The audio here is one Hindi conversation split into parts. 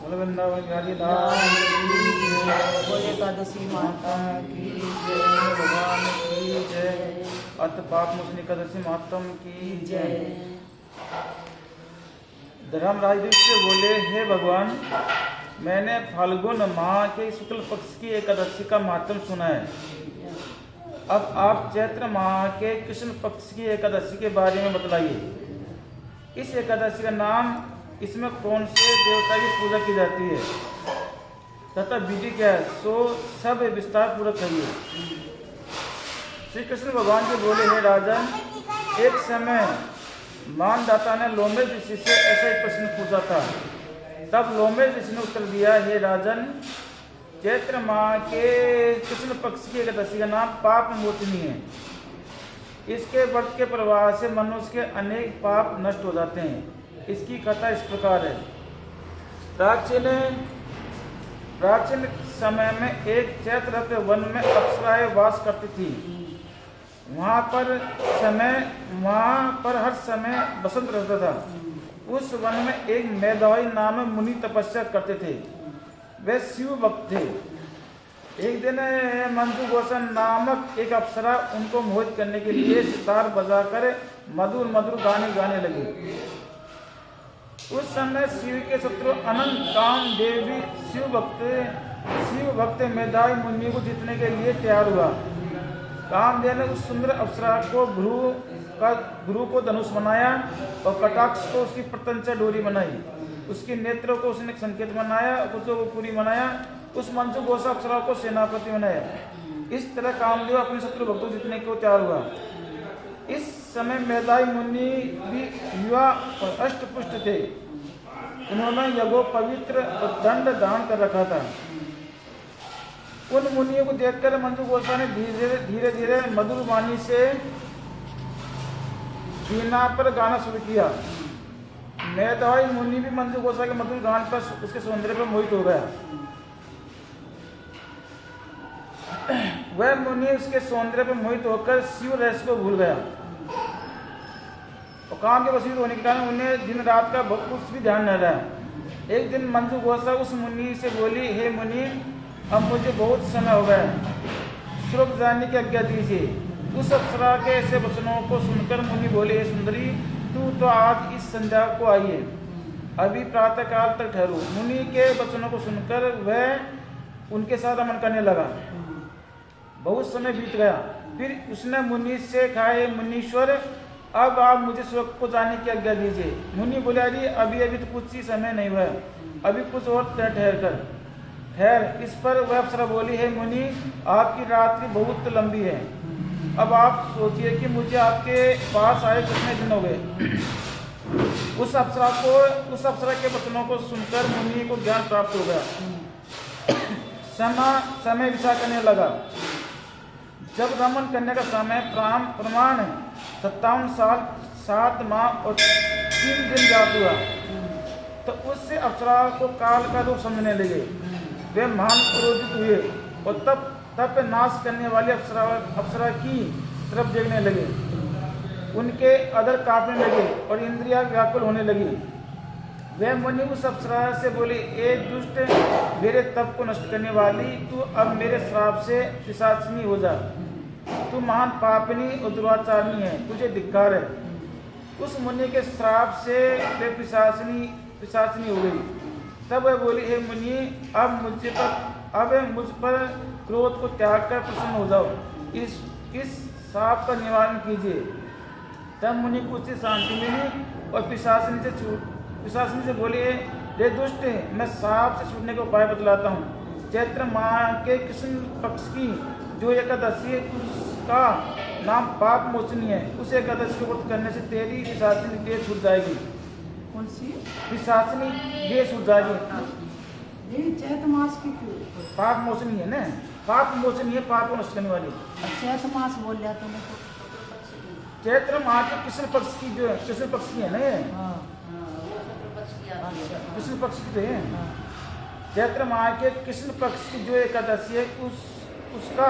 बोल वृंदावन बिहारी धाम की जय। बोल एकादशी माता की जय। भगवान की जय। अत पाप मोचनी एकादशी महात्म की जय। धर्मराज युधिष्ठिर बोले, हे भगवान, मैंने फाल्गुन माह के शुक्ल पक्ष की एकादशी का महात्म सुना है। अब आप चैत्र माह के कृष्ण पक्ष की एकादशी के बारे में बतलाइए। इस एकादशी का नाम, इसमें कौन से देवता की पूजा की जाती है तथा विधि क्या है, सो सब विस्तार पूर्वक कहिए। श्री कृष्ण भगवान जी बोले, हे राजन, एक समय मानदाता ने लोमेश ऋषि से ऐसा ही प्रश्न पूछा था। तब लोमेश ऋषि ने उत्तर दिया, हे राजन, चैत्र माह के कृष्ण पक्ष की एकादशी का नाम पाप मोचनी है। इसके व्रत के प्रभाव से मनुष्य के अनेक पाप नष्ट हो जाते हैं। इसकी कथा इस प्रकार है। प्राचीन समय में एक चैत्र वन में अप्सराएं वास करती थी। वहाँ पर हर समय बसंत रहता था। उस वन में एक मेधावी नाम मुनि तपस्या करते थे। वे शिव भक्त थे। एक दिन मंजू गोसन नामक एक अप्सरा उनको मोहित करने के लिए सितार बजाकर मधुर मधुर गाने गाने लगे। उस समय शिव के शत्रु अनंत काम देवी शिव भक्त मेधावी मुनि को जीतने के लिए तैयार हुआ। कामदेव ने उस सुंदर अप्सरा को गुरु को धनुष बनाया और कटाक्ष को उसकी प्रत्यंचा डोरी बनाई। उसके नेत्रों को उसने संकेत बनाया, कुछों को पूरी बनाया। उस मंजू गोसा अप्सरा को सेनापति बनाया। इस तरह कामदेव अपने शत्रु भक्तों को जीतने को तैयार हुआ। इस समय मेधावी मुनि भी युवा और अष्टपुष्ट थे। उन्होंने यज्ञो पवित्र और दंड धारण कर रखा था। उन मुनियों को देखकर मंजू गोसा ने धीरे धीरे मधुर वाणी से वीणा पर गाना शुरू किया। मेधावी मुनि भी मंजू गोसा के मधुर गान पर, उसके सौंदर्य पर मोहित हो गया। वह मुनि उसके सौंदर्य पर मोहित होकर शिव रहस्य को भूल गया और काम के वशीभूत होने के कारण उन्हें दिन रात का कुछ भी ध्यान न रहा। एक दिन मंजू गोसा उस मुनि से बोली, हे मुनि, अब मुझे बहुत समय हो गया, स्वर्ग जाने की आज्ञा दीजिए। उस अप्सरा के ऐसे वचनों को सुनकर मुनि बोले, हे सुंदरी, तू तो आज इस संध्या को आई है, अभी प्रातः काल तक ठहरू। मुनि के वचनों को सुनकर वह उनके साथ रमन करने लगा। बहुत समय बीत गया। फिर उसने मुनि से कहा, हे मुनीश्वर, अब आप मुझे स्वर्ग को जाने की आज्ञा दीजिए। मुनि बोले, अरे अभी तो कुछ ही समय नहीं हुआ, अभी कुछ और ठहर। इस पर वह अप्सरा बोली, हे मुनि, आपकी रात्रि बहुत लंबी है। अब आप सोचिए कि मुझे आपके पास आए कितने दिन हो गए। उस अप्सरा के वचनों को सुनकर मुनि को ज्ञान प्राप्त हो गया। समय विचार करने लगा। जब रमन करने का समय प्रमाण 57 साल 7 माह और 3 दिन जात हुआ, तो उससे अप्सरा को काल का रूप समझने लगे। वे महान क्रोधित हुए और तब नाश करने वाली अप्सरा की तरफ देखने लगे। उनके अधर कांपने लगे और इंद्रियां व्याकुल होने लगी। वे मुनि उस अप्सरा से बोले, ए दुष्ट, मेरे तप को नष्ट करने वाली, तू अब मेरे श्राप से पिशाचिनी हो जा। तू महान पापनी और दुराचारणी है, तुझे धिक्कार है। उस मुनि के श्राप से वे पिशाचिनी हो गई। तब वह बोली, हे मुनि, अब मुझ पर क्रोध को त्याग कर प्रसन्न हो जाओ, इस श्राप का निवारण कीजिए। तब मुनि को उससे शांति मिली और पिशाचिनी से बोली, हे दुष्ट, मैं श्राप से छूटने का उपाय बतलाता हूँ। चैत्र माह के कृष्ण पक्ष की जो एकादशी है, उसका नाम पाप मोचनी है। उस एकादशी को व्रत करने से तेरी पिशाचिनी देह छूट जाएगी। कौन सी पिशाचिनी देह छूट जाएगी। चैत्र मास की पाप मोचनी है ना, पाप मोचनी है, पाप को नष्ट करने वाली। चैत्र मास बोल लिया तुमने तो। चैत्र माह के कृष्ण पक्ष की जो कृष्ण पक्ष की है ना, कृष्ण पक्ष की है। चैत्र माह के कृष्ण पक्ष की जो एकादशी है, उसका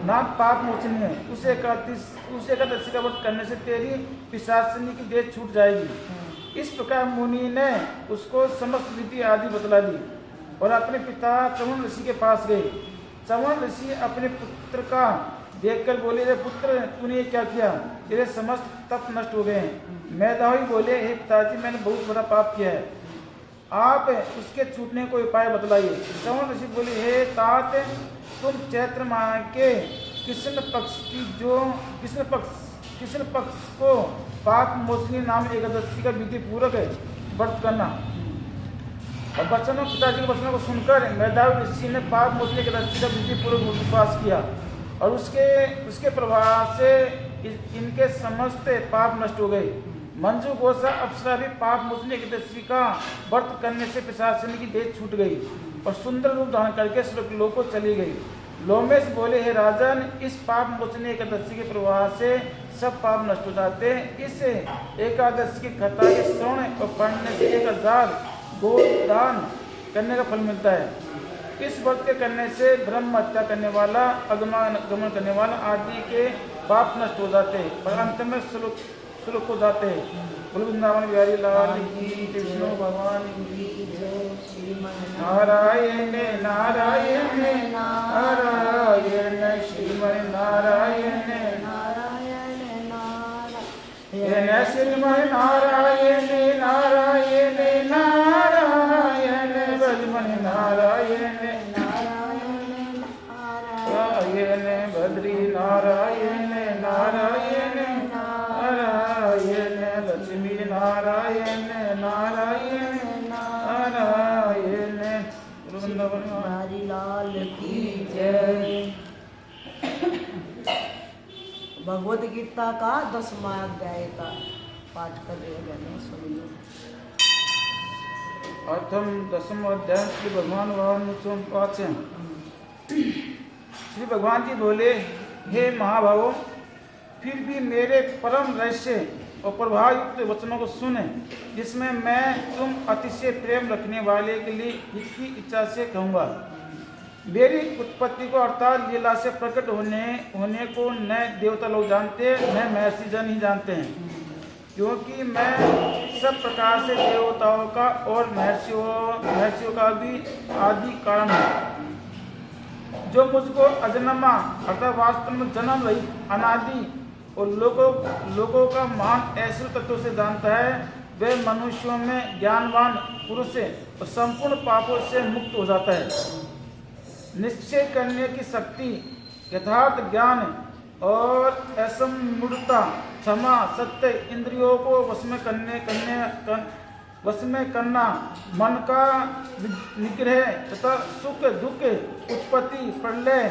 नाम पाप मोचनी है। उस एकादशी का व्रत करने से तेरी पिशाचिनी की देह छूट जाएगी। इस प्रकार मुनि ने उसको समस्त विधि आदि बतला दी और अपने पिता चमन ऋषि के पास गए। चमन ऋषि अपने पुत्र का देखकर बोले, रे पुत्र, तूने क्या किया? तेरे समस्त तप नष्ट हो गए हैं। मैदावी बोले, हे पिताजी, मैंने बहुत बड़ा पाप किया है, आप उसके छूटने को उपाय बतलाइए। चमन ऋषि बोले, हे तात, तुम चैत्र माह के कृष्ण पक्ष को पाप मोचनी नाम एकादशी का विधि पूर्वक व्रत करना। और पिताजी के वचनों को सुनकर मैदावी ऋषि ने पाप मोचनी एकादशी का विधि पूर्वक उपवास किया और उसके प्रभाव से इनके समस्त पाप नष्ट हो गए। मंजू गोसा अप्सरा भी पाप मोचनी एकादशी का व्रत करने से पिशाचिनी की देह छूट गई और सुंदर रूप धारण करके स्वर्गलोक को चली गई। लोमेश बोले, हे राजन, इस पाप मोचनी एकादशी के प्रभाव से सब पाप नष्ट हो जाते हैं। इस एकादशी की कथा के श्रवण और पढ़ने से 1000 गोदान करने का फल मिलता है। इस व्रत के करने से ब्रह्म हत्या करने वाला, अगमन करने वाला आदि के पाप नष्ट हो जाते हैं और अंत में सुलभ हो जाते हैं। वृंदावन बिहारी लाल की, विष्णु भगवान की जय। नारायण नारायण नारायण श्रीमन नारायण नारायण नारायण श्रीमन नारायण नारायण नारायण बजमन नारायण नारायण बद्री नारायण नारायण नारायण लक्ष्मी नारायण नारायण नारायण वृंदावन बिहारी लाल की जय। भगवद गीता का 10वां अध्याय का पाठ कर रहे हैं सभी लोग। अर्थम 10वां अध्याय श्री भगवान वाच। श्री भगवान जी बोले, हे महाभावों, फिर भी मेरे परम रहस्य और प्रभावयुक्त वचनों को सुने, जिसमें मैं तुम अतिशय प्रेम रखने वाले के लिए हित की इच्छा से कहूँगा। मेरी उत्पत्ति को अर्थात लीला से प्रकट होने को न देवता लोग जानते, न महर्षि जन ही जानते हैं, क्योंकि मैं सब प्रकार से देवताओं का और महर्षियों का भी आदि कारण हूँ। जो मुझको अजन्मा अर्थात वास्तव में जन्म रहित, अनादि और लोगों का महान ऐसे तत्वों से जानता है, वह मनुष्यों में ज्ञानवान पुरुष और संपूर्ण पापों से मुक्त हो जाता है। निश्चय करने की शक्ति, यथार्थ ज्ञान और असमूढ़ता, क्षमा, सत्य, इंद्रियों को वश में करना, मन का निग्रह तथा सुख दुख, उत्पत्ति, प्रलय,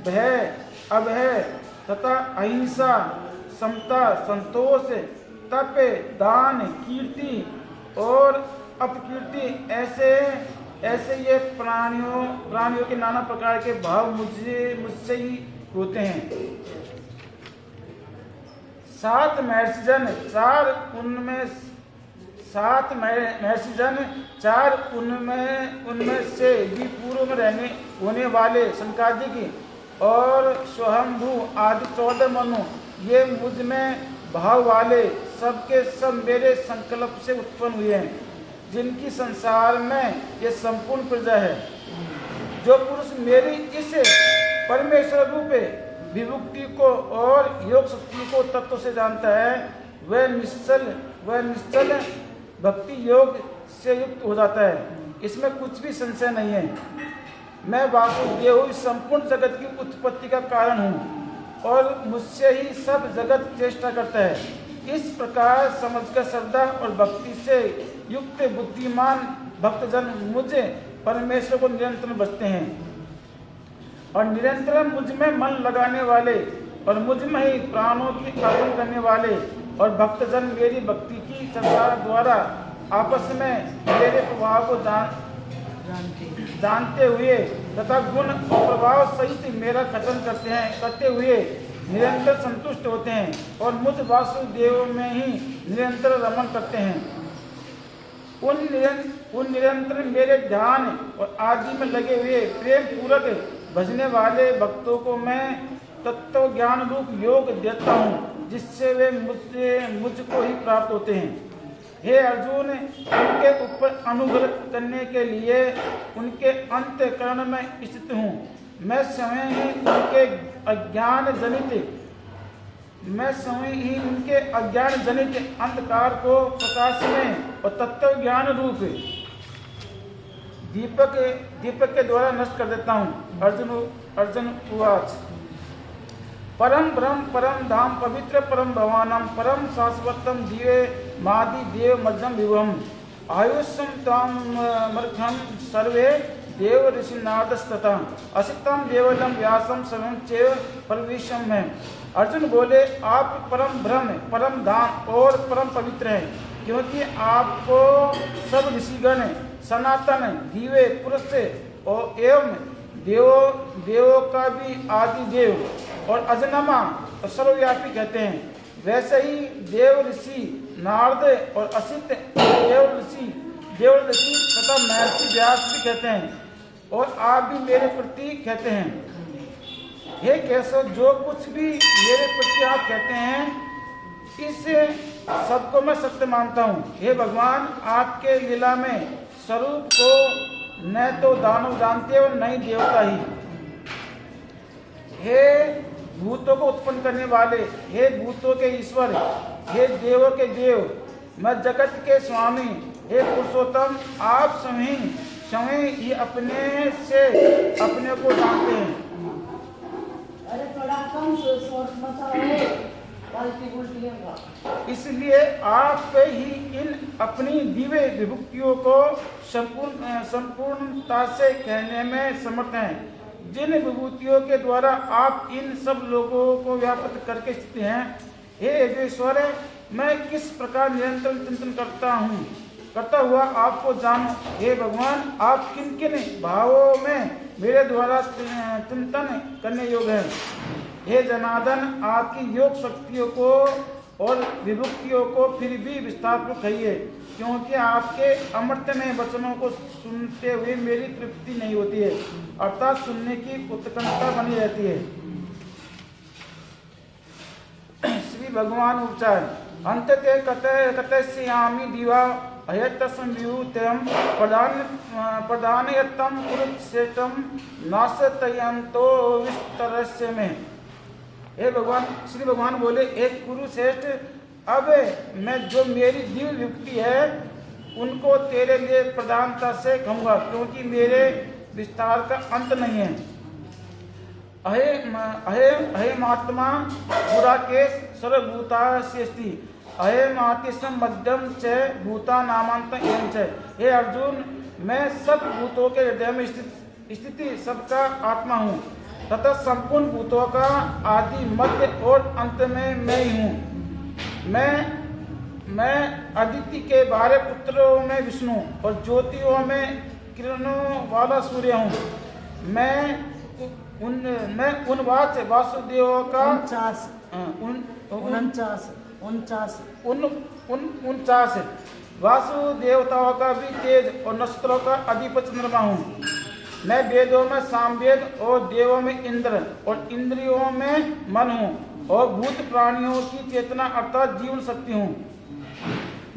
भय, अभय तथा अहिंसा, समता, संतोष, तप, दान, कीर्ति और अपकीर्ति, ऐसे ये प्राणियों के नाना प्रकार के भाव मुझसे ही होते हैं। 7 महर्षिजन, 4 उनमें से भी पूर्व में होने वाले सनकादिक और स्वयंभू आदि 14 मनु, ये मुझ में भाव वाले सबके सब मेरे संकल्प से उत्पन्न हुए हैं, जिनकी संसार में ये संपूर्ण प्रजा है। जो पुरुष मेरी इस परमेश्वर रूप विभुक्ति को और योग शक्ति को तत्व से जानता है, वह निश्चल भक्ति योग से युक्त हो जाता है। इसमें कुछ भी संशय नहीं है। मैं वासुदेव इस संपूर्ण जगत की उत्पत्ति का कारण हूँ और मुझसे ही सब जगत चेष्टा करता है। इस प्रकार समझकर श्रद्धा और भक्ति से युक्त बुद्धिमान भक्तजन मुझे परमेश्वर को निरंतर बचते हैं और निरंतर मुझ में मन लगाने वाले और मुझ में ही प्राणों की अर्पण करने वाले और भक्तजन मेरी भक्ति की चर्चा द्वारा आपस में मेरे प्रभाव को जानते हुए तथा गुण और प्रभाव सहित मेरा कथन करते हुए निरंतर संतुष्ट होते हैं और मुझ वासुदेव में ही निरंतर रमण करते हैं। उन निरंतर मेरे ध्यान और आदि में लगे हुए प्रेम पूर्वक भजने वाले भक्तों को मैं तत्व ज्ञान रूप योग देता हूँ, जिससे वे मुझको ही प्राप्त होते हैं। हे अर्जुन, उनके ऊपर अनुग्रह करने के लिए उनके अंतःकरण में स्थित हूँ। मैं स्वयं ही उनके अज्ञान जनित अंधकार को प्रकाश में और तत्व ज्ञान रूप दीपक के द्वारा नष्ट कर देता हूँ। अर्जुन उवाच। परम ब्रह्म परम धाम पवित्र परम भवानम परम शाश्वतम दिवे मादि देव मध्यम विभम आयुष्यम ताम मर्घम सर्वे देव ऋषि नारदस्तथा असितम देवलम व्यासम स्वयं चेव परविशम है। अर्जुन बोले, आप परम ब्रह्म परम धाम और परम पवित्र हैं, क्योंकि आपको सब ऋषिगण सनातन दिव्य पुरुष और एवं देवों का भी आदि देव और अजन्मा और सर्वव्यापी कहते हैं। वैसे ही देव ऋषि नारद और असित देव ऋषि तथा महर्षि व्यास भी कहते हैं, और आप भी मेरे प्रति कहते हैं। हे केशव, जो कुछ भी मेरे प्रति आप कहते हैं, इससे सबको मैं सत्य मानता हूँ। हे भगवान, आपके लीला में स्वरूप को न तो दानव जानते और न ही देवता ही। हे भूतों को उत्पन्न करने वाले, हे भूतों के ईश्वर, हे देवों के देव, मैं जगत के स्वामी, हे पुरुषोत्तम, आप स्वयं ही अपने से अपने को जानते हैं। अरे थोड़ा कम शोर मचाओ, पलटी उल्टी होगा। इसलिए आप ही इन अपनी दिव्य विभूतियों को संपूर्णता से कहने में समर्थ हैं। जिन विभूतियों के द्वारा आप इन सब लोगों को व्याप्त करके स्थित हैं, हे योगेश्वर, मैं किस प्रकार निरंतर चिंतन करता हुआ आपको जानूं। हे भगवान, आप किन किन भावों में मेरे द्वारा चिंतन करने योग्य हैं। हे जनार्दन, आपकी योग शक्तियों को और विभूतियों को फिर भी विस्तारपूर्वक कहिए, क्योंकि आपके अमृतमय वचनों को सुनते हुए मेरी तृप्ति नहीं होती है, अर्थात सुनने की उत्कंठा बनी रहती है। श्री भगवान उच्चार अंतते कथयस्यामि दिवा अयतसं विभूतिं प्रदानयतं कुरुक्षेत्रं नाशयन्तो विस्तरस्य में। हे भगवान, श्री भगवान बोले, एक कुरुश्रेष्ठ, अब मैं जो मेरी दिव्य विभूति है उनको तेरे लिए प्रधानता से कहूँगा, क्योंकि मेरे विस्तार का अंत नहीं है। अहे महात्मा गुराकेश सर्वभूतास्यस्ति अहे मातिसम मध्यम च भूता नामांत एवं च। हे अर्जुन, मैं सब भूतों के हृदय में स्थिति सबका आत्मा हूँ तथा संपूर्ण भूतों का आदि मध्य और अंत में मैं ही हूँ। मैं अदिति के 12 पुत्रों में विष्णु और ज्योतियों में किरणों वाला सूर्य हूँ। मैं उन वासुदेव का 49 वासुदेवताओं का भी तेज और नक्षत्रों का अधिपति चंद्रमा हूँ। मैं वेदों में सामवेद और देवों में इंद्र और इंद्रियों में मन हूँ और भूत प्राणियों की चेतना अर्थात जीवन शक्ति हूँ।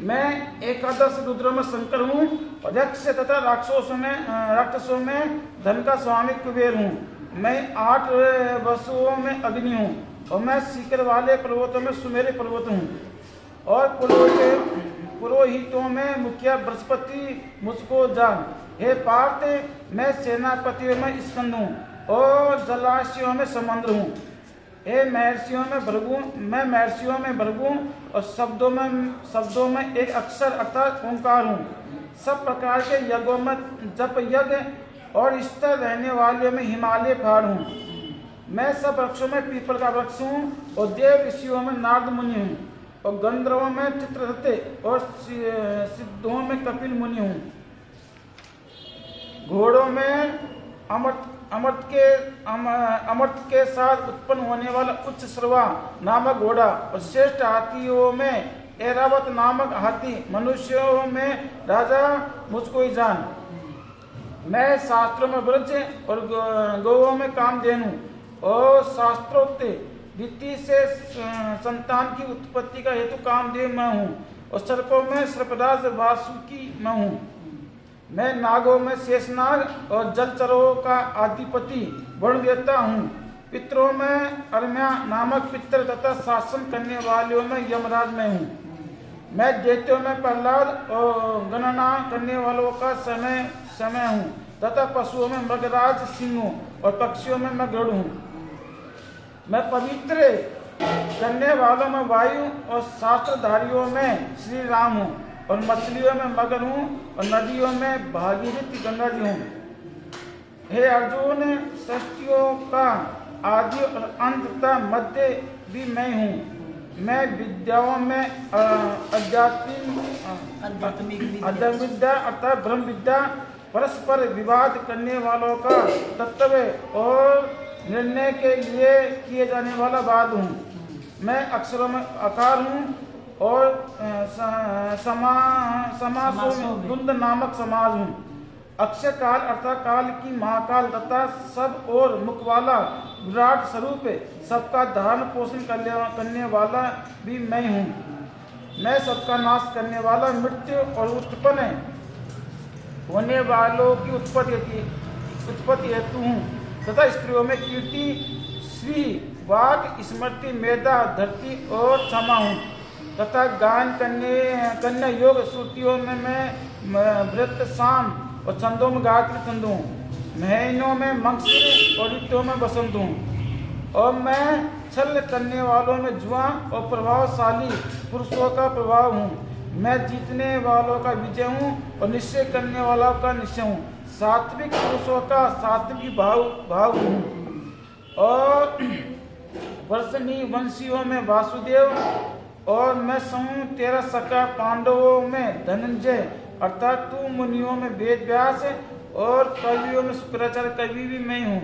मैं एकादश रुद्रों में शंकर हूँ और यक्ष तथा राक्षसों में धन का स्वामी कुबेर हूँ। मैं 8 वसुओं में अग्नि हूँ और मैं शिखर वाले पर्वतों में सुमेरु पर्वत हूँ और पुरोहितों में मुखिया बृहस्पति मुझको जान। हे पार्थ, मैं सेनापतियों में स्कंद हूँ और जलाशयों में समुद्र हूँ। हे महर्षियों में भृगु और शब्दों में एक अक्षर अर्थात ओंकार हूँ। सब प्रकार के यज्ञों में जप यज्ञ और स्थिर रहने वाले में हिमालय पहाड़ हूँ। मैं सब वृक्षों में पीपल का वृक्ष हूँ और देव ऋषियों में नारद मुनि हूँ और गंधर्वों में चित्ररथ और सिद्धों में कपिल मुनि हूँ। घोड़ों में अमृत के साथ उत्पन्न होने वाला उच्च श्रवा नामक घोड़ा और श्रेष्ठ हाथियों में ऐरावत नामक हाथी, मनुष्यों में राजा मुझको ही जान। मैं शास्त्रों में वृक्ष और गौओं में कामधेनु और शास्त्रोक्त रीति से संतान की उत्पत्ति का हेतु कामदेव मैं हूँ और सर्पों में सर्पराज वासुकी मैं हूँ। मैं नागों में शेषनाग और जलचरों का अधिपति वरुण देवता हूँ। पितरों में अर्म्या नामक पितर तथा शासन करने वालों में यमराज मैं हूँ। मैं दैत्यों में प्रहलाद और गणना करने वालों का समय हूँ तथा पशुओं में मृगराज सिंह हूँ और पक्षियों में मैं गरुड़ हूँ। मैं पवित्र करने वालों में वायु और शास्त्रधारियों में श्री राम हूँ और मछलियों में मगर हूँ और नदियों में भागीरथी गंगा जी हूँ। हे अर्जुन, सृष्टियों का आदि और अंत तथा मध्य भी मैं हूँ। मैं विद्याओं में आध्यात्मिक विद्या अर्थात ब्रह्म विद्या, परस्पर विवाद करने वालों का तत्व और निर्णय के लिए किए जाने वाला वाद हूँ। मैं अक्षरों में आकार हूँ और समासों में द्वंद नामक समाज हूँ। अक्षय काल अर्थात काल की महाकाल तथा सब और मुख वाला विराट स्वरूप सबका धारण पोषण करने वाला भी मैं हूँ। मैं सबका नाश करने वाला, मृत्यु और उत्पन्न होने वालों की उत्पत्ति हेतु हूँ तथा स्त्रियों में कीर्ति, श्री, वाक, स्मृति, मेधा, धरती और क्षमा हूँ तथा गान कन्या योग श्रुतियों में मैं व्रत, शाम और छंदों में गायत्री छंद हूँ। महीनों में मंगसिर और ऋतुओं में बसंत हूँ और मैं छल करने वालों में जुआ और प्रभावशाली पुरुषों का प्रभाव हूँ। मैं जीतने वालों का विजय हूँ और निश्चय करने वालों का निश्चय हूँ। सात्विक पुरुषों का सात्विक भाव हूँ और वंशियों में वासुदेव और मैं समूह 13 सखा पांडवों में धनंजय अर्थात तू, मुनियों में वेद व्यास और कवियों में शुक्राचार्य कवि भी मैं हूँ।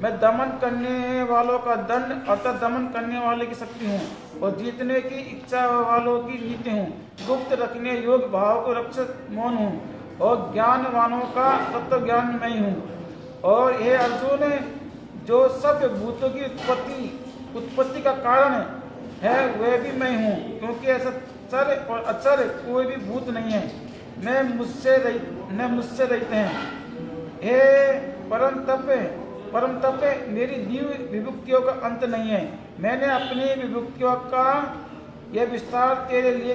मैं दमन करने वालों का दंड अर्थात दमन करने वाले की शक्ति हूँ और जीतने की इच्छा वालों की नीति हूँ। गुप्त रखने योग्य भाव को रक्षक मौन हूँ और ज्ञानवानों का तत्व ज्ञान मैं हूँ। और हे अर्जुन, जो सब भूतों की उत्पत्ति का कारण है वह भी मैं हूँ, क्योंकि ऐसा चर और अचर कोई भी भूत नहीं है। मैं मुझसे रहित हैं। हे परम तप मेरी दिव्य विभूतियों का अंत नहीं है। मैंने अपनी विभूतियों का यह विस्तार तेरे लिए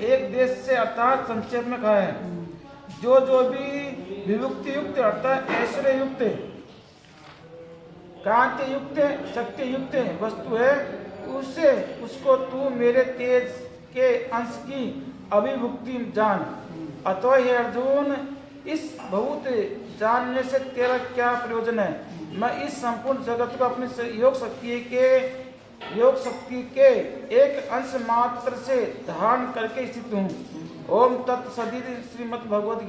एक देश से अर्थात संक्षेप में कहा है। जो भी विभूति युक्त अर्थात ऐश्वर्य युक्त, कांति युक्त, शक्ति युक्त वस्तु है, उसको तू मेरे तेज के अंश की अभिभूति जान। अतः हे अर्जुन, इस बहुत जानने से तेरा क्या प्रयोजन है? मैं इस संपूर्ण जगत को अपनी योग शक्ति के एक अंश मात्र से धारण करके स्थित हूँ। ओम तत्सदिति श्रीमद् भगवद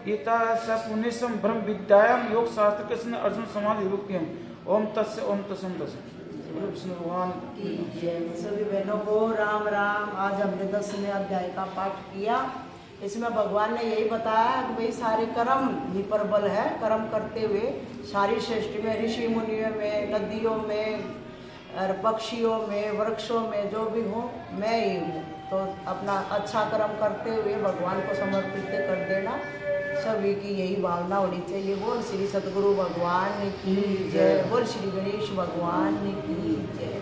गीता सपुनिशम ब्रह्म विद्यायाम योग शास्त्र कृष्ण अर्जुन समाधि विभक्तिम। ओम तस्य ओम तस्म तस्य। भगवान सभी बहनों को राम राम। आज हमने 10वें अध्याय का पाठ किया। इसमें भगवान ने यही बताया कि भाई सारे कर्म ही पर बल है। कर्म करते हुए सारी सृष्टि में, ऋषि मुनियों में, नदियों में और पक्षियों में, वृक्षों में जो भी हूँ मैं ही हूँ। तो अपना अच्छा कर्म करते हुए भगवान को समर्पित कर देना। सभी की यही भावना होनी चाहिए। बोल श्री सद्गुरु भगवान की जय। बोल श्री गणेश भगवान की जय।